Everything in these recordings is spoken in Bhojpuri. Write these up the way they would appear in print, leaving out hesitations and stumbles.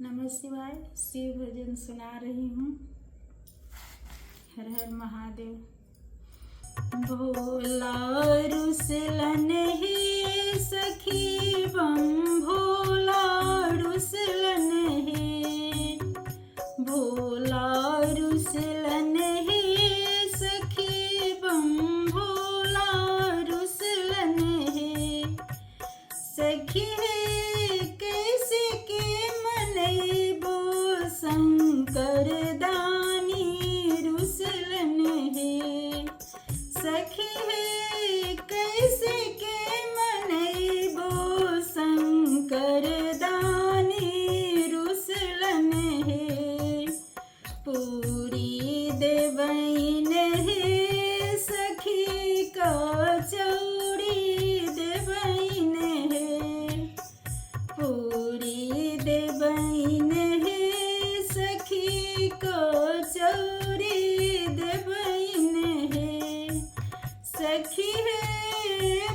नमः शिवाय। शिव भजन सुना रही हूँ। हर हर महादेव। भोला रुसलन ही सखी बम, भोला रुसलन ही, भोला रुसलन ही सखी बम, भोला रुसलन ही। सखी कैसे के मनैबो शंकर दानी रुसलन है। सखी कैसे के मनैबो शंकर दानी रुसलन है। पूरी देवैन है सखी का चौड़ी देवैन है। पूरी देवैन है सखी को चौड़ी देवैन है। सखी है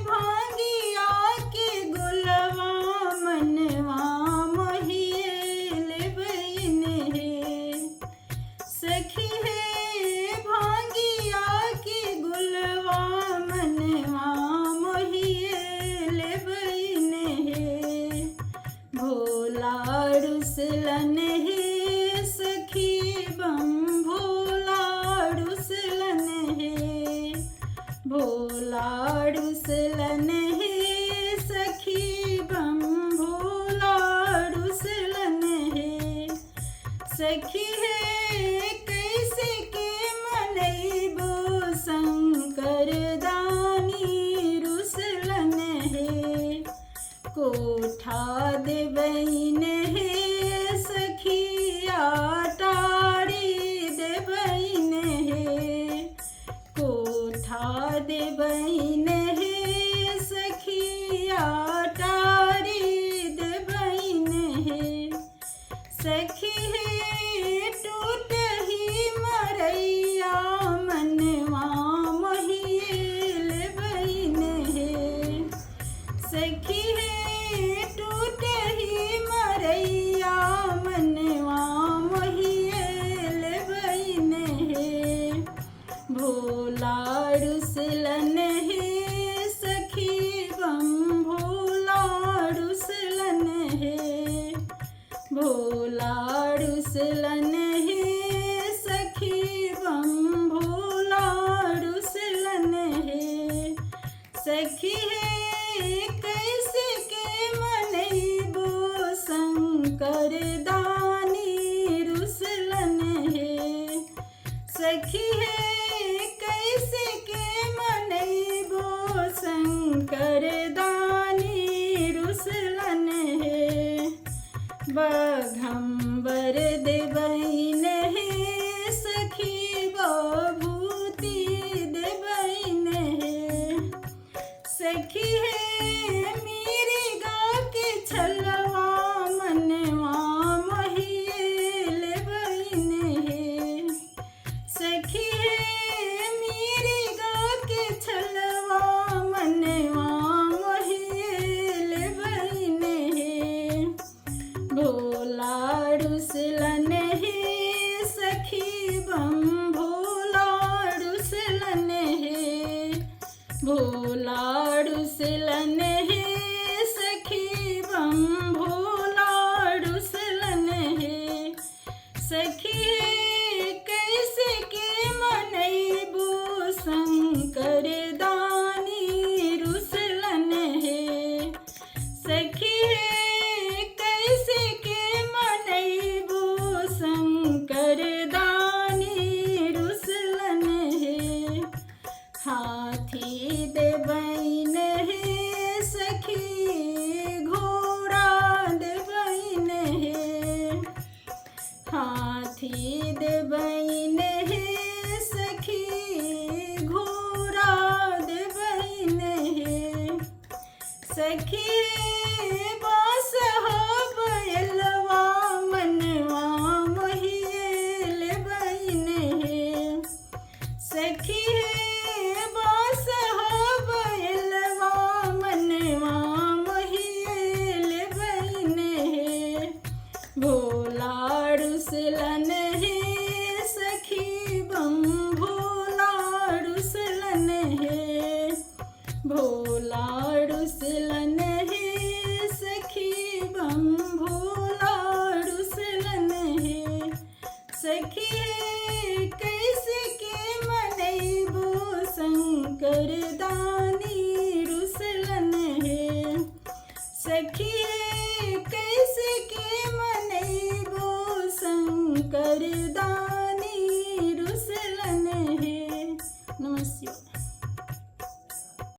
भांगिया के गुलवा मनवा मोहिए लेवैन है। सखी है भांगिया के गुलवा मनवा मोहिए लेवैन है। भोला रुसलन है सखी बम, भोला रुसलन है। भोला रुसलन है सखी बम, भोला रुसलन है। सखी है कैसे के मनैबो शंकर दानी रुसलन है। कोठा देवैन है सखी आटाड़ी देवैन है। कोठा देवैन है सखी आटाड़ी देवैन है। सखी है टूट ही मरैया मनवा मोहिए लेवैन है। सखी है टूट ही मरैया मनवा मोहिए लेवैन है। भोला रुसलन है सखी बम, भोला रुसलन है। भोला रुसलन है सखी बम, भोला रुसलन है। सखी है कैसे के मनैबो शंकर दानी रुसलन है। सखी है कैसे के मनैबो शंकर दानी रुसलन है। बघम्बर देवैन है सखी बभूति देवैन है। सखी है मेरी गा के छलवा मनवा मोहिए लेवैन है। सखी है मेरी गा के छलवा मनवा मोहिए लेवैन है। भोला रुसलन है सखी बम, भोला रुसलन है। भोला रुसलन है सखी बम, भोला रुसलन है। सखी है कैसे के मनैबो शंकर दानी रुसलन है। सखी है कैसे के मनैबो शंकर दानी रुसलन है। हाथी देवैन है सखी घोड़ा देवैन है। हाथी देवैन है सखी घोड़ा देवैन है। सखी है बास हो बैलवा मनवा मोहिए लेवैन है। सखी है बास हो बैलवा मनवा मोहिए लेवैन है। भो भोला रुसलन हे सखी बम भोला रुसलन हे सखी हे कैसे के मनैबो शंकर दानी रुसलन हे सखी हे कैसे के मनैबो शंकर दानी